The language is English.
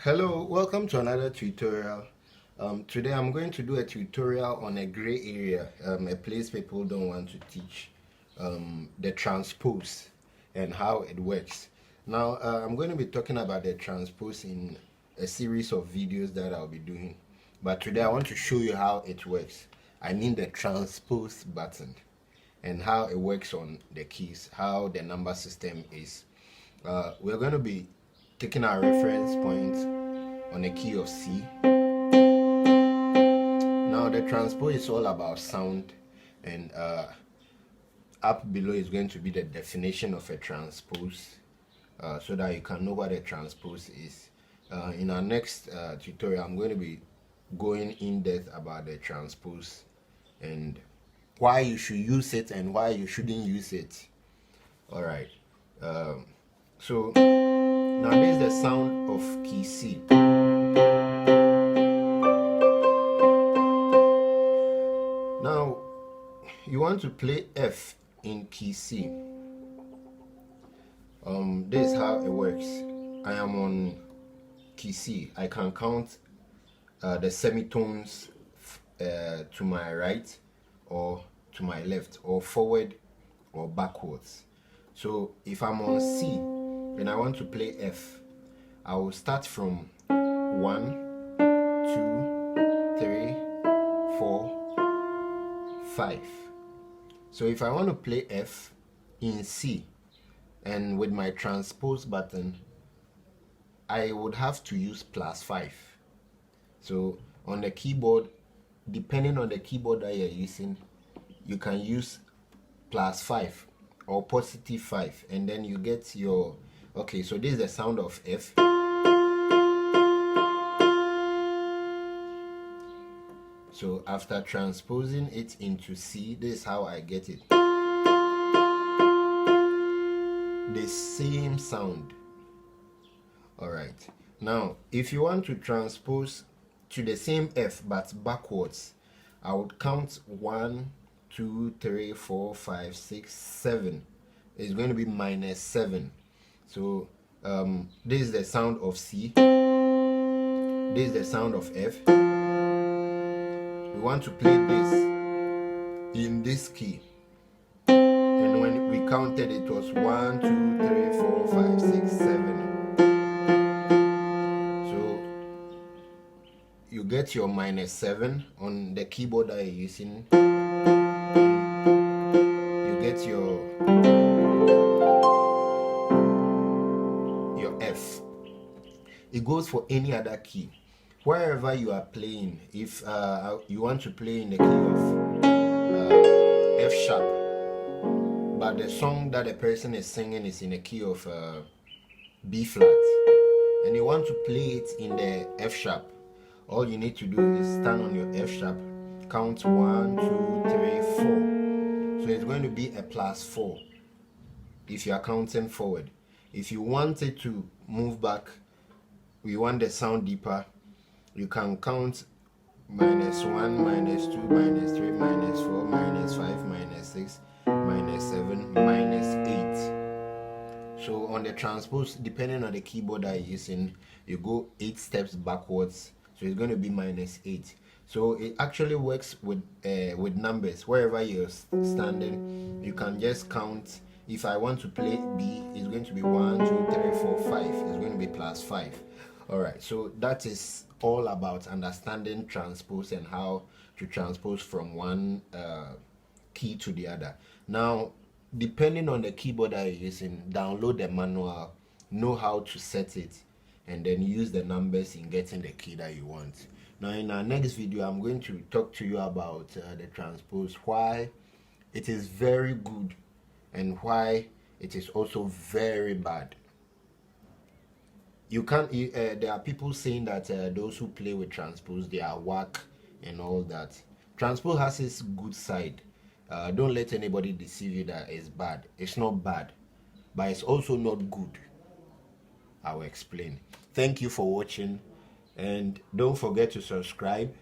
Hello, welcome to another tutorial. Today I'm going to do a tutorial on a gray area, a place people don't want to teach, the transpose and how it works. Now I'm going to be talking about the transpose in a series of videos that I'll be doing, but today I want to show you how it works. I mean the transpose button and how it works on the keys, how the number system is. We're going to be taking our reference point on a key of C. Now the transpose is all about sound, and up below is going to be the definition of a transpose, so that you can know what a transpose is. In our next tutorial, I'm going to be going in depth about the transpose and why you should use it and why you shouldn't use it. Alright, so now this is the sound of key C. Now you want to play F in key C. This is how it works. I am on key C. I can count the semitones to my right or to my left, or forward or backwards. So if I'm on C and I want to play F, I will start from 1, 2, 3, 4, 5. So if I want to play F in C and with my transpose button, I would have to use +5. So on the keyboard, depending on the keyboard that you're using, you can use +5 or +5, and then you get your, okay, so this is the sound of F. So after transposing it into C, this is how I get it. The same sound. Alright, now if you want to transpose to the same F but backwards, I would count 1, 2, 3, 4, 5, 6, 7. It's going to be -7. So this is the sound of C. This is the sound of F. We want to play this in this key. And when we counted, it was 1, 2, 3, 4, 5, 6, 7. So you get your -7 on the keyboard that you're using. You get your F. It goes for any other key. Wherever you are playing, if you want to play in the key of F sharp, but the song that the person is singing is in the key of B flat, and you want to play it in the F sharp, all you need to do is stand on your F sharp, count 1, 2, 3, 4. So it's going to be a +4 if you are counting forward. If you want it to move back, you want the sound deeper, you can count -1, -2, -3, -4, -5, -6, -7, -8. So on the transpose, depending on the keyboard that you're using, you go 8 steps backwards, so it's going to be -8. So it actually works with numbers. Wherever you're standing, you can just count. If I want to play B, it's going to be 1, 2, 3, 4, 5. It's going to be +5. Alright, so that is all about understanding transpose and how to transpose from one key to the other. Now, depending on the keyboard that you're using, download the manual, know how to set it, and then use the numbers in getting the key that you want. Now in our next video, I'm going to talk to you about the transpose, why it is very good and why it is also very bad. You can't. There are people saying that those who play with transpose, they are whack and all that. Transpose has its good side. Don't let anybody deceive you that it's bad. It's not bad, but it's also not good. I will explain. Thank you for watching, and don't forget to subscribe